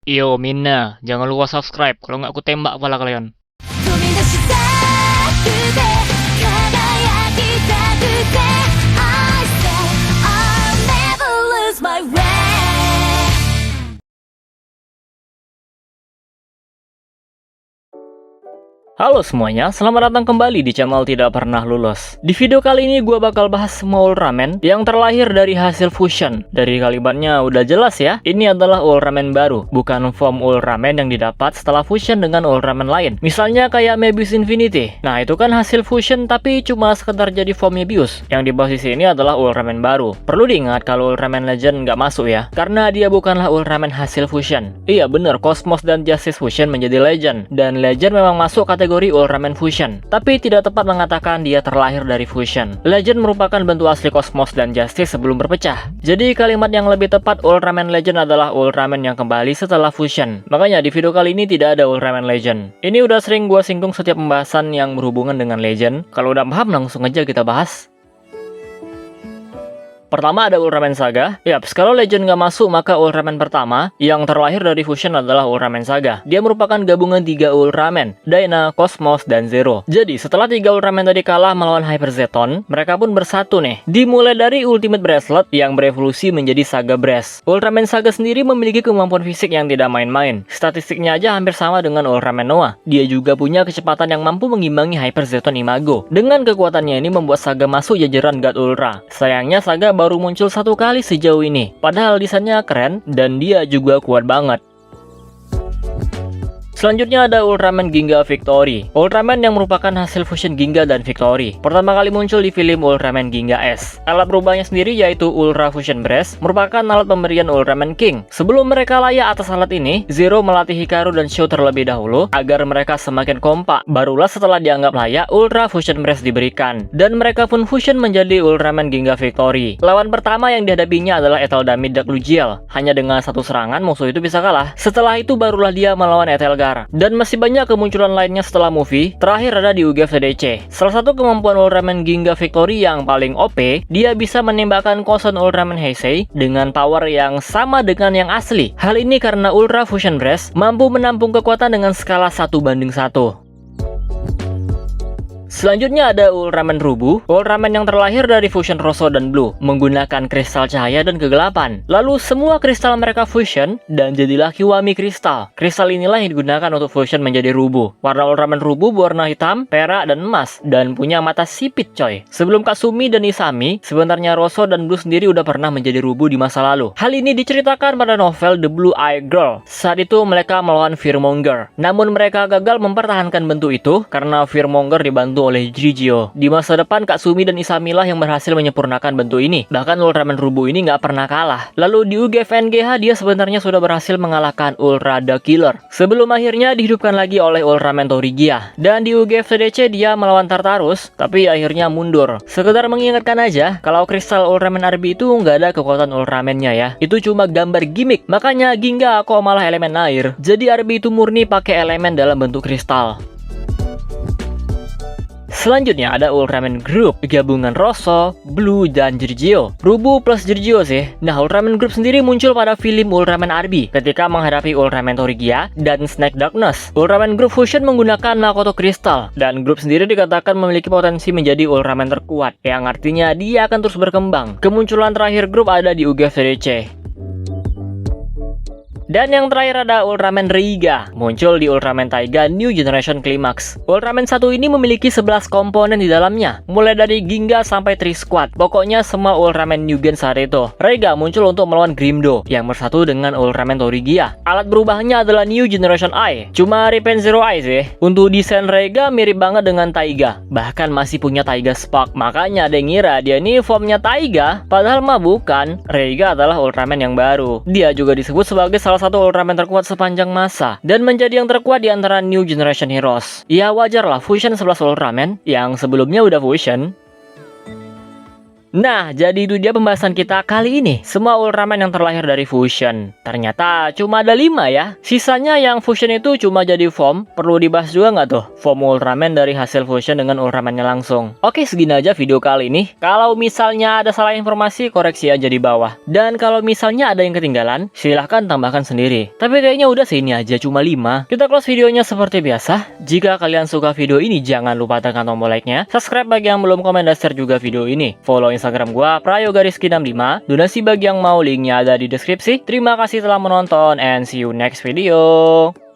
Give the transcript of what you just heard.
Yo Mina, jangan lupa subscribe, kalau nggak aku tembak kepala kalian. 飛び出したくて輝きたくて I said I'll never lose my way. Halo semuanya, selamat datang kembali di channel Tidak Pernah Lulus. Di video kali ini gue bakal bahas semua Ultraman yang terlahir dari hasil fusion. Dari kalimatnya udah jelas ya, ini adalah Ultraman baru, bukan form Ultraman yang didapat setelah fusion dengan Ultraman lain. Misalnya kayak Mebius Infinity. Nah itu kan hasil fusion tapi cuma sekedar jadi form Mebius. Yang di posisi ini adalah Ultraman baru. Perlu diingat kalau Ultraman Legend nggak masuk ya, karena dia bukanlah Ultraman hasil fusion. Iya bener, Cosmos dan Justice fusion menjadi Legend, dan Legend memang masuk kategori Ultraman Fusion, tapi tidak tepat mengatakan dia terlahir dari fusion. Legend merupakan bentuk asli Cosmos dan Justice sebelum berpecah. Jadi kalimat yang lebih tepat Ultraman Legend adalah Ultraman yang kembali setelah fusion. Makanya di video kali ini tidak ada Ultraman Legend. Ini udah sering gue singgung setiap pembahasan yang berhubungan dengan Legend. Kalau udah paham langsung aja kita bahas. Pertama ada Ultraman Saga. Yap, kalau Legend nggak masuk maka Ultraman pertama yang terlahir dari fusion adalah Ultraman Saga. Dia merupakan gabungan 3 Ultraman, Dyna, Cosmos, dan Zero. Jadi setelah 3 Ultraman tadi kalah melawan Hyper Zeton, mereka pun bersatu nih. Dimulai dari Ultimate Bracelet yang berevolusi menjadi Saga Brace. Ultraman Saga sendiri memiliki kemampuan fisik yang tidak main-main. Statistiknya aja hampir sama dengan Ultraman Noah. Dia juga punya kecepatan yang mampu mengimbangi Hyper Zeton Imago. Dengan kekuatannya ini membuat Saga masuk jajaran God Ultra. Sayangnya Saga baru muncul 1 kali sejauh ini. Padahal desainnya keren dan dia juga kuat banget. Selanjutnya ada Ultraman Ginga Victory. Ultraman yang merupakan hasil fusion Ginga dan Victory. Pertama kali muncul di film Ultraman Ginga S. Alat berubahnya sendiri yaitu Ultra Fusion Brace, merupakan alat pemberian Ultraman King. Sebelum mereka layak atas alat ini, Zero melatih Hikaru dan Sho terlebih dahulu agar mereka semakin kompak. Barulah setelah dianggap layak, Ultra Fusion Brace diberikan. Dan mereka pun fusion menjadi Ultraman Ginga Victory. Lawan pertama yang dihadapinya adalah Eteldamid Daklugiel. Hanya dengan satu serangan musuh itu bisa kalah. Setelah itu barulah dia melawan Etelgar. Dan masih banyak kemunculan lainnya setelah movie. Terakhir ada di UGF TDC. Salah satu kemampuan Ultraman Ginga Victory yang paling OP, dia bisa menembakkan Kosen Ultraman Heisei dengan power yang sama dengan yang asli. Hal ini karena Ultra Fusion Brace mampu menampung kekuatan dengan skala 1:1. Selanjutnya ada Ultraman Rubu, Ultraman yang terlahir dari fusion Rosso dan Blue, menggunakan kristal cahaya dan kegelapan. Lalu semua kristal mereka fusion dan jadilah Kiwami Kristal. Kristal inilah yang digunakan untuk fusion menjadi Rubu. Warna Ultraman Rubu berwarna hitam, perak, dan emas, dan punya mata sipit coy. Sebelum Kasumi dan Isami, sebenarnya Rosso dan Blue sendiri udah pernah menjadi Rubu di masa lalu. Hal ini diceritakan pada novel The Blue Eye Girl. Saat itu mereka melawan Fearmonger. Namun mereka gagal mempertahankan bentuk itu karena Fearmonger dibantu oleh Jirigyo. Di masa depan Katsumi dan Isami lah yang berhasil menyempurnakan bentuk ini. Bahkan Ultraman Rubu ini nggak pernah kalah. Lalu di UGF NGH dia sebenarnya sudah berhasil mengalahkan Ultra The Killer. Sebelum akhirnya dihidupkan lagi oleh Ultraman Torigia. Dan di UGF TDC dia melawan Tartarus, tapi akhirnya mundur. Sekedar mengingatkan aja, kalau kristal Ultraman RB itu nggak ada kekuatan Ultraman-nya ya. Itu cuma gambar gimmick. Makanya Ginga kok malah elemen air. Jadi RB itu murni pakai elemen dalam bentuk kristal. Selanjutnya ada Ultraman Group, gabungan Rosso, Blue, dan Jirigyo. Rubu plus Jirigyo sih. Nah, Ultraman Group sendiri muncul pada film Ultraman RB ketika menghadapi Ultraman Torigia dan Snake Darkness. Ultraman Group fusion menggunakan Makoto Crystal, dan Group sendiri dikatakan memiliki potensi menjadi Ultraman terkuat, yang artinya dia akan terus berkembang. Kemunculan terakhir Group ada di UGF TDC. Dan yang terakhir ada Ultraman Reiga, muncul di Ultraman Taiga New Generation Climax. Ultraman 1 ini memiliki 11 komponen di dalamnya, mulai dari Ginga sampai Tri Squad. Pokoknya semua Ultraman New Gen saat itu. Reiga muncul untuk melawan Grimdo, yang bersatu dengan Ultraman Torigia. Alat berubahnya adalah New Generation Eye, cuma Repaint Zero Eye sih. Untuk desain Reiga mirip banget dengan Taiga, bahkan masih punya Taiga Spark. Makanya ada yang ngira dia ini formnya Taiga, padahal mah bukan. Reiga adalah Ultraman yang baru. Dia juga disebut sebagai salah satu Ultraman terkuat sepanjang masa dan menjadi yang terkuat di antara New Generation Heroes. Ya wajar lah fusion 11 Ultraman yang sebelumnya udah fusion. Nah, jadi itu dia pembahasan kita kali ini. Semua Ultraman yang terlahir dari fusion. Ternyata cuma ada 5 ya. Sisanya yang fusion itu cuma jadi form. Perlu dibahas juga nggak tuh? Form Ultraman dari hasil fusion dengan Ultramannya langsung. Oke, segini aja video kali ini. Kalau misalnya ada salah informasi, koreksi aja di bawah. Dan kalau misalnya ada yang ketinggalan, silahkan tambahkan sendiri. Tapi kayaknya udah sih, ini aja cuma 5. Kita close videonya seperti biasa. Jika kalian suka video ini, jangan lupa tekan tombol like-nya. Subscribe bagi yang belum, komen dan share juga video ini. Follow Instagram gua prayoga_rizky65. Donasi bagi yang mau, linknya ada di deskripsi. Terima kasih telah menonton and see you next video.